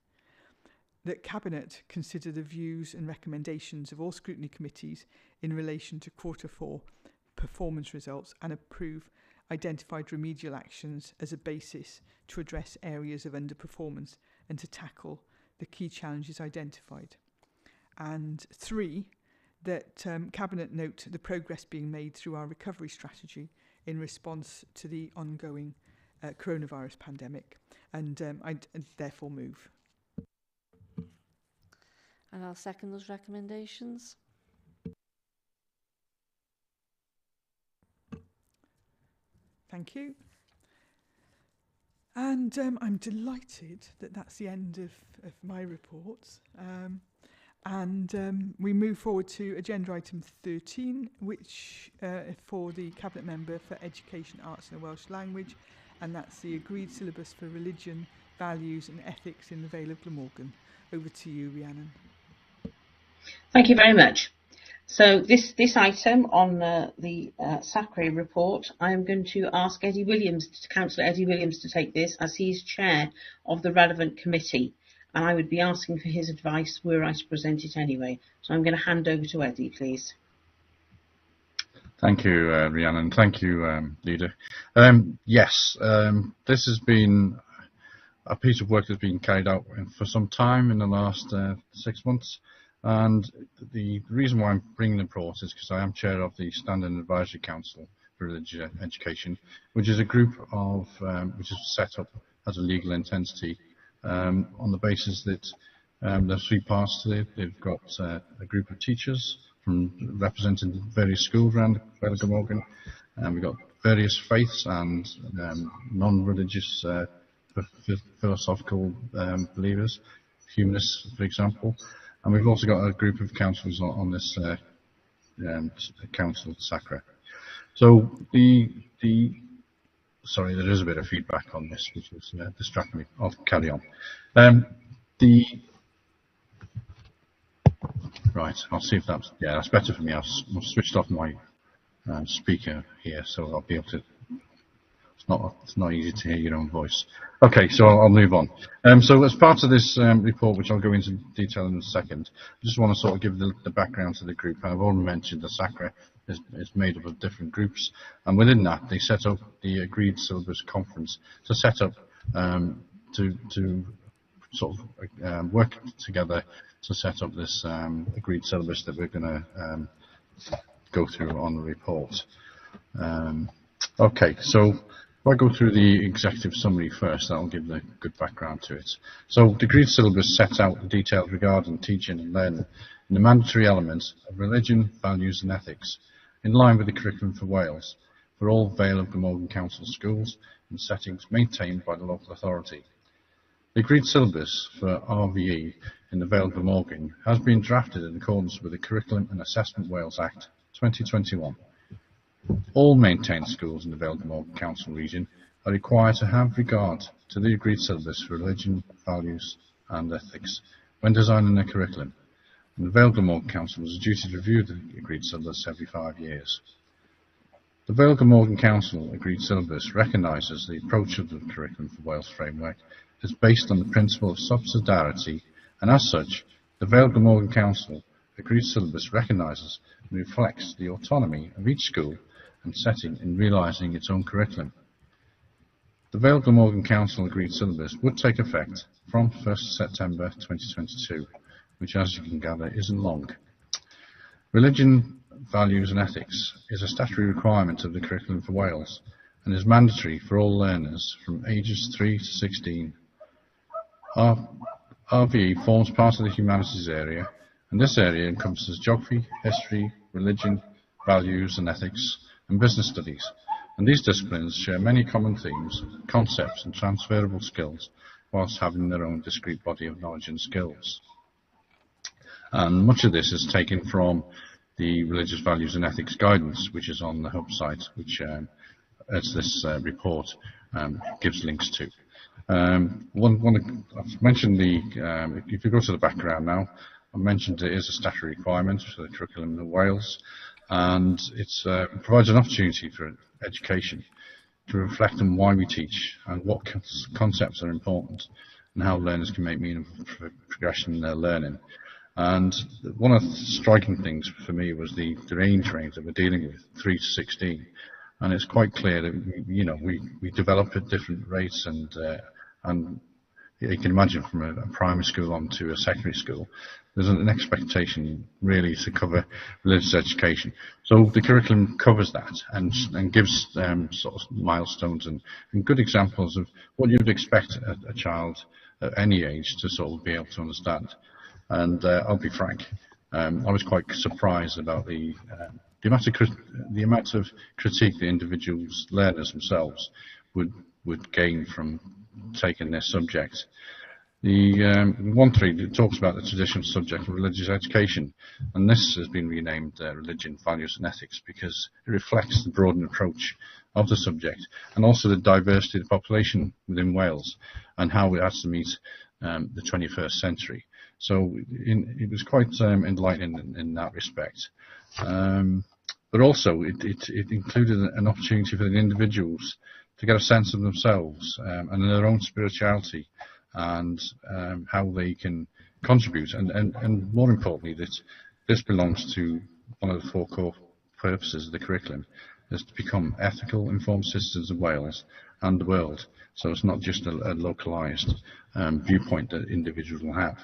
That Cabinet consider the views and recommendations of all scrutiny committees in relation to Q4 performance results and approve identified remedial actions as a basis to address areas of underperformance and to tackle the key challenges identified. And 3, that Cabinet note the progress being made through our recovery strategy in response to the ongoing coronavirus pandemic, and I therefore move. And I'll second those recommendations. Thank you. And I'm delighted that that's the end of my reports. And we move forward to agenda item 13, which for the Cabinet Member for Education, Arts and the Welsh Language, and that's the agreed syllabus for religion, values and ethics in the Vale of Glamorgan. Over to you, Rhiannon. Thank you very much. So this item on the SACRE report, I am going to ask Councillor Eddie Williams to take this, as he is chair of the relevant committee, and I would be asking for his advice were I to present it anyway. So I'm going to hand over to Eddie, please. Thank you, Rhiannon. Thank you, Leader. Yes, this has been a piece of work that's been carried out for some time in the last 6 months. And the reason why I'm bringing the report is because I am chair of the Standing Advisory Council for Religious Education, which is a group of which is set up as a legal entity on the basis that there's 3 parts to it. They've got a group of teachers from representing various schools around Vale of Glamorgan, and we've got various faiths and non-religious philosophical believers, humanists, for example. And we've also got a group of councillors on this council, SACRE. So sorry, there is a bit of feedback on this, which was distracting me. I'll carry on. Right, I'll see if that's better for me. I've switched off my speaker here, so I'll be able to It's not easy to hear your own voice. Okay, so I'll move on. So as part of this report, which I'll go into detail in a second, I just want to sort of give the background to the group. I've already mentioned that SACRA is made up of different groups, and within that they set up the Agreed Syllabus Conference to set up to sort of work together to set up this agreed syllabus that we're going to go through on the report. Okay, so if I go through the executive summary first, that'll give the good background to it. So the agreed syllabus sets out the details regarding teaching and learning and the mandatory elements of religion, values and ethics, in line with the curriculum for Wales, for all Vale of Glamorgan Council schools and settings maintained by the local authority. The agreed syllabus for RVE in the Vale of Glamorgan has been drafted in accordance with the Curriculum and Assessment Wales Act 2021. All maintained schools in the Vale of Glamorgan Council region are required to have regard to the agreed syllabus for religion, values and ethics when designing their curriculum, and the Vale of Glamorgan Council has a duty to review the agreed syllabus every 5 years. The Vale of Glamorgan Council agreed syllabus recognises the approach of the Curriculum for Wales framework is based on the principle of subsidiarity, and as such, the Vale of Glamorgan Council agreed syllabus recognises and reflects the autonomy of each school and setting in realising its own curriculum. The Vale of Glamorgan Council agreed syllabus would take effect from 1st September 2022, which, as you can gather, isn't long. Religion, values and ethics is a statutory requirement of the Curriculum for Wales and is mandatory for all learners from ages 3 to 16. RVE forms part of the humanities area, and this area encompasses geography, history, religion, values and ethics, and business studies. And these disciplines share many common themes, concepts and transferable skills, whilst having their own discrete body of knowledge and skills. And much of this is taken from the Religious Values and Ethics Guidance, which is on the Hub site, which, as this report gives links to. I've mentioned if you go to the background now, I mentioned it is a statutory requirement for the curriculum in Wales, and it provides an opportunity for education to reflect on why we teach and what concepts are important and how learners can make meaningful progression in their learning. And one of the striking things for me was the age range that we're dealing with, 3 to 16. And it's quite clear that we develop at different rates, and you can imagine from a primary school on to a secondary school, there's an expectation really to cover religious education. So the curriculum covers that and gives sort of milestones and good examples of what you'd expect a child at any age to sort of be able to understand. And I'll be frank, I was quite surprised about the amount of critique the individuals, learners themselves, would gain from taking this subject. The 1.3 talks about the traditional subject of religious education, and this has been renamed Religion, Values and Ethics because it reflects the broadened approach of the subject and also the diversity of the population within Wales and how it has to meet the 21st century. So it was quite enlightening in that respect. But also it included an opportunity for the individuals to get a sense of themselves and their own spirituality and how they can contribute. And more importantly, that this belongs to one of the 4 core purposes of the curriculum, is to become ethical, informed citizens of Wales and the world. So it's not just a localised viewpoint that individuals will have.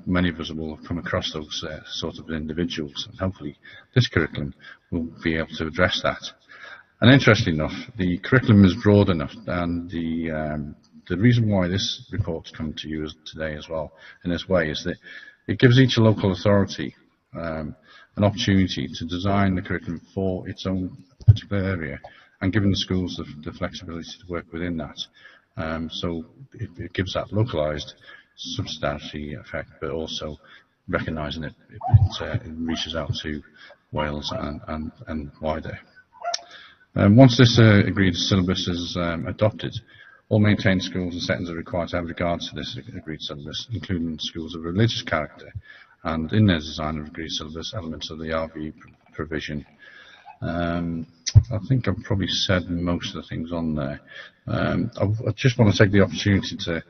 Many of us will have come across those sort of individuals, and hopefully this curriculum will be able to address that. And interestingly enough, the curriculum is broad enough, and the reason why this report's come to you today as well in this way is that it gives each local authority an opportunity to design the curriculum for its own particular area, and giving the schools the flexibility to work within that. So it gives that localised subsidiarity effect, but also recognising it reaches out to Wales and wider. Once this agreed syllabus is adopted, all maintained schools and settings are required to have regard to this agreed syllabus, including schools of religious character, and in their design of agreed syllabus, elements of the RV provision. I think I've probably said most of the things on there. I just want to take the opportunity to,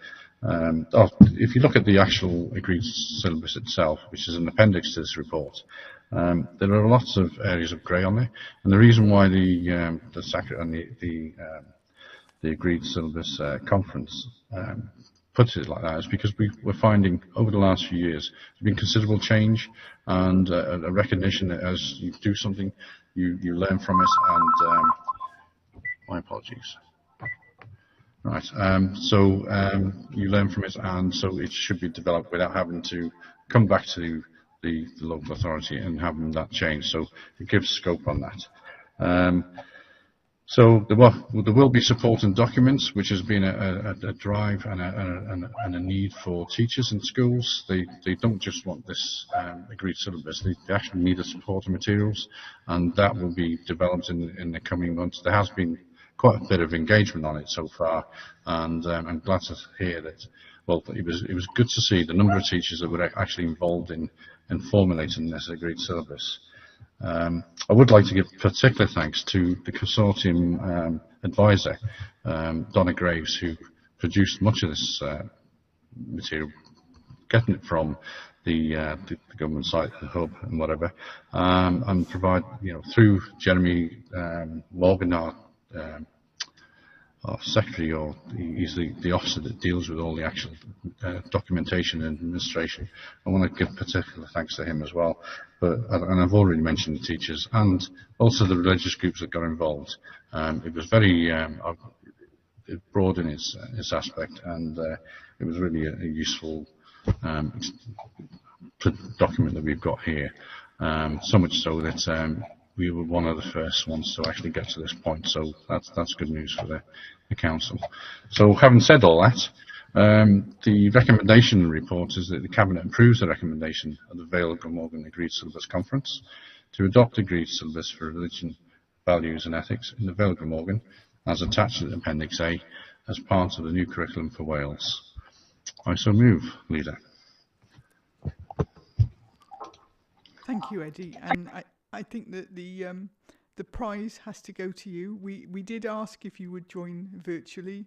if you look at the actual agreed syllabus itself, which is an appendix to this report, there are lots of areas of grey on there, and the reason why the SACRA and the agreed syllabus conference puts it like that is because we're finding over the last few years there's been considerable change and a recognition that as you do something, you learn from it, and my apologies. Right, so you learn from it, and so it should be developed without having to come back to the local authority and having that change. So it gives scope on that. So there will be support and documents, which has been a drive and a need for teachers in schools. They don't just want this agreed syllabus, they actually need the support and materials, and that will be developed in the coming months. There has been quite a bit of engagement on it so far, and I'm glad to hear that. Well, it was good to see the number of teachers that were actually involved in formulating this agreed syllabus. I would like to give particular thanks to the consortium advisor, Donna Graves, who produced much of this material, getting it from the government site, the hub and whatever, and provide, through Jeremy Morgan, our secretary, or he's the officer that deals with all the actual documentation and administration. I want to give particular thanks to him as well. And I've already mentioned the teachers and also the religious groups that got involved. It was very broad in its aspect, and it was really a useful document that we've got here. So much so that we were one of the first ones to actually get to this point, so that's good news for the council. So having said all that, the recommendation report is that the Cabinet approves the recommendation of the Vale of Glamorgan Agreed Syllabus Conference to adopt agreed syllabus for religion, values and ethics in the Vale of Glamorgan as attached to Appendix A as part of the new curriculum for Wales. I so move, Leader. Thank you, Eddie. And I think that the prize has to go to you. We did ask if you would join virtually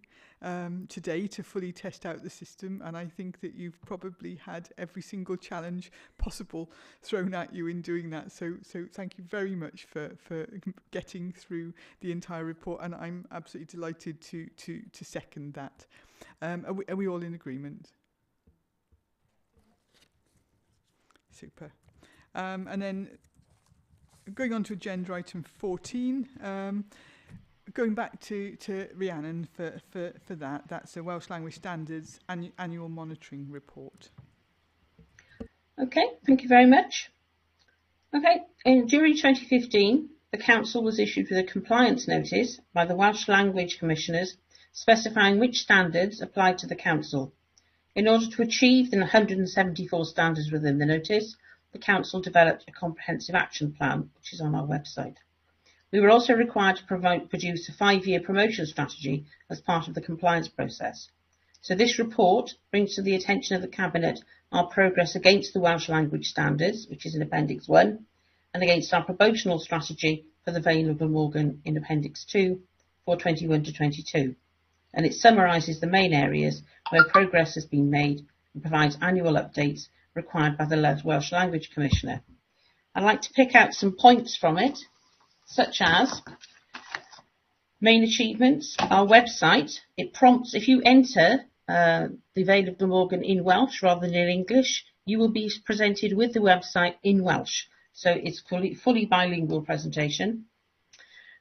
today to fully test out the system, and I think that you've probably had every single challenge possible thrown at you in doing that. So thank you very much for getting through the entire report, and I'm absolutely delighted to second that. Are we all in agreement? Super. And then going on to agenda item 14, going back to Rhiannon for that. That's a Welsh Language Standards annual monitoring report. Okay, thank you very much. Okay, during 2015, the Council was issued with a compliance notice by the Welsh Language Commissioners specifying which standards applied to the Council. In order to achieve the 174 standards within the notice, the Council developed a comprehensive action plan, which is on our website. We were also required to produce a 5-year promotion strategy as part of the compliance process. So this report brings to the attention of the Cabinet our progress against the Welsh language standards, which is in Appendix 1, and against our promotional strategy for the Vale of Glamorgan in Appendix 2 for 21 to 22. And it summarises the main areas where progress has been made and provides annual updates required by the Welsh Language Commissioner. I'd like to pick out some points from it, such as main achievements. Our website, it prompts, if you enter the Vale of Glamorgan in Welsh rather than in English, you will be presented with the website in Welsh. So it's fully bilingual presentation.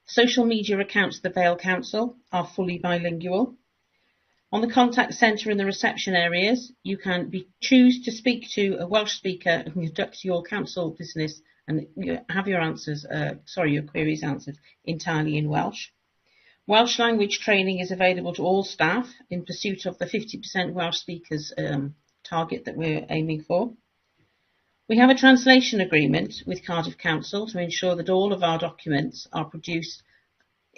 Social media accounts of the Vale Council are fully bilingual. On the contact centre in the reception areas, you can choose to speak to a Welsh speaker and conduct your council business and have your queries answered entirely in Welsh. Welsh language training is available to all staff in pursuit of the 50% Welsh speakers target that we're aiming for. We have a translation agreement with Cardiff Council to ensure that all of our documents are produced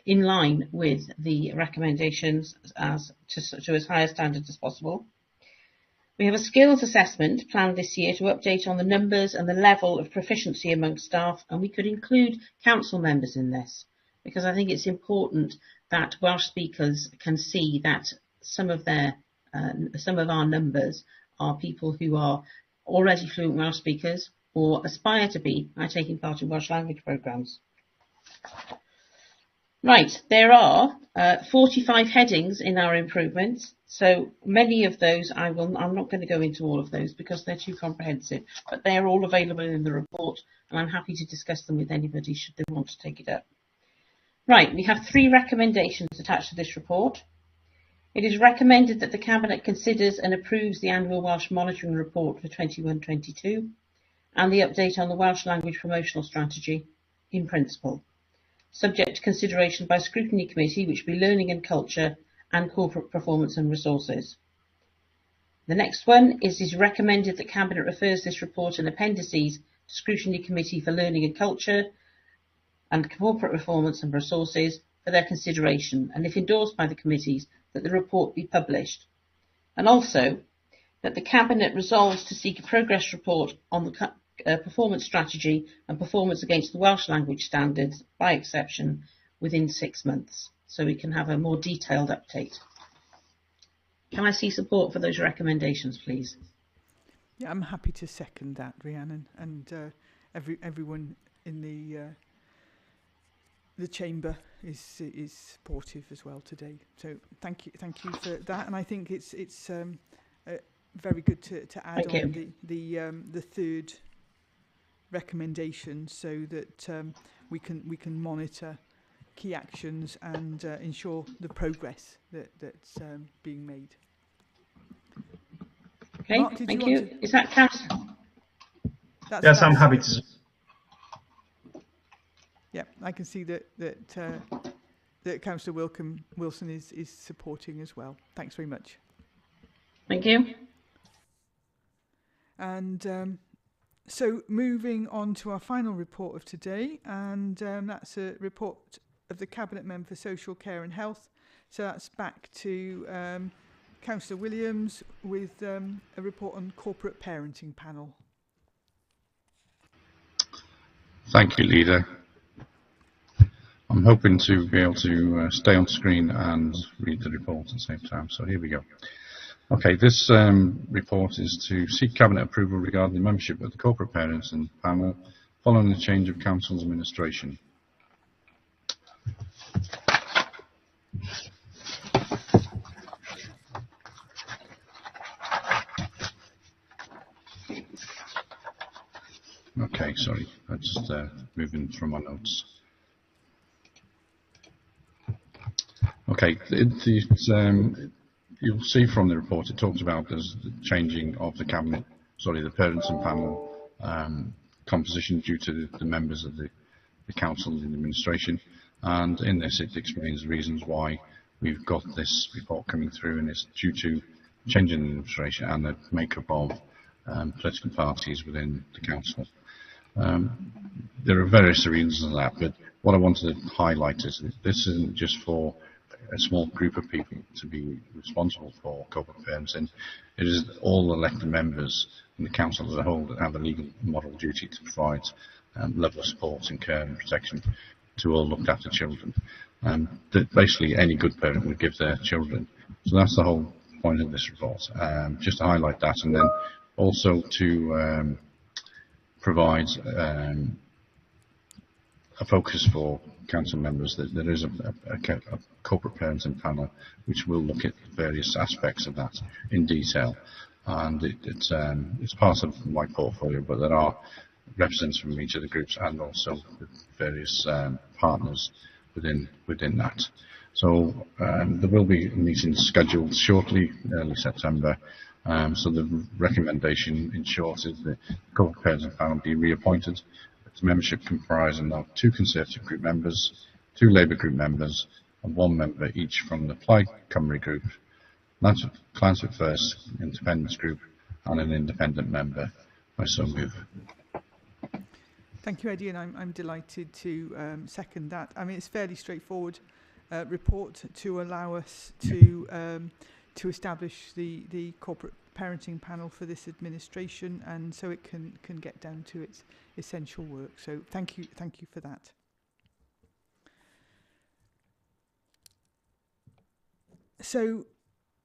in line with the recommendations to as high a standard as possible. We have a skills assessment planned this year to update on the numbers and the level of proficiency amongst staff, and we could include council members in this. because I think it's important that Welsh speakers can see that some of our numbers are people who are already fluent Welsh speakers or aspire to be by taking part in Welsh language programmes. Right, there are 45 headings in our improvements, so many of those I'm not going to go into all of those because they're too comprehensive, but they are all available in the report, and I'm happy to discuss them with anybody should they want to take it up. Right, we have 3 recommendations attached to this report. It is recommended that the Cabinet considers and approves the annual Welsh Monitoring Report for 21-22 and the update on the Welsh Language Promotional Strategy in principle, subject to consideration by Scrutiny Committee, which will be Learning and Culture and Corporate Performance and Resources. The next one is recommended that Cabinet refers this report and appendices to Scrutiny Committee for Learning and Culture and Corporate Performance and Resources for their consideration, and if endorsed by the committees, that the report be published. And also that the Cabinet resolves to seek a progress report on the performance strategy and performance against the Welsh language standards by exception within 6 months, so we can have a more detailed update. Can I see support for those recommendations, please? Yeah, I'm happy to second that, Rhiannon, and everyone in the chamber is supportive as well today. So thank you for that. And I think it's very good to add on the third recommendation, so that we can monitor key actions and ensure the progress that's being made. Okay, Mark, thank you. Is that Councillor? Yes, I'm happy to. Yeah, I can see that Councillor Wilson is supporting as well. Thanks very much. Thank you. And so moving on to our final report of today, and that's a report of the Cabinet Member for Social Care and Health. So that's back to Councillor Williams with a report on Corporate Parenting Panel. Thank you, Leader. I'm hoping to be able to stay on screen and read the report at the same time. So here we go. Okay, this report is to seek Cabinet approval regarding the membership of the Corporate Parenting Panel following the change of Council's administration. Okay, sorry, I'm just moving from my notes. Okay, you'll see from the report it talks about the changing of the Cabinet, the Parenting Panel composition due to the members of the Council and the administration, and in this it explains the reasons why we've got this report coming through, and it's due to changing the administration and the makeup of political parties within the Council. There are various reasons for that, but what I wanted to highlight is that this isn't just for a small group of people to be responsible for corporate parenting. It is all elected members in the Council as a whole that have a legal moral duty to provide level of support and care and protection to all looked after children. That basically any good parent would give their children. So that's the whole point of this report, just to highlight that, and then also to provide a focus for council members that there is a corporate parenting panel which will look at various aspects of that in detail, and it's part of my portfolio, but there are representatives from each of the groups and also the various partners within that. So there will be meetings scheduled shortly, early September. So the recommendation in short is that the corporate parenting panel be reappointed. Its membership comprising of 2 Conservative group members, 2 Labour group members, and 1 member each from the Plaid Cymru group, Clanswick First Independence group, and an independent member. I so move. Thank you, Eddie, and I'm delighted to second that. I mean, it's a fairly straightforward report to allow us to establish the corporate parenting panel for this administration, and so it can get down to its essential work. So thank you for that. So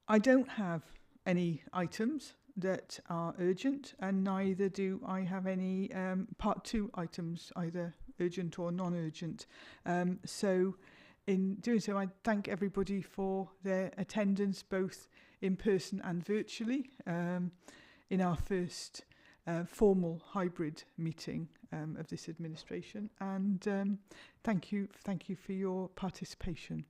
I don't have any items that are urgent, and neither do I have any part 2 items, either urgent or non-urgent. So in doing so, I thank everybody for their attendance, both in person and virtually, in our first formal hybrid meeting of this administration. And thank you for your participation.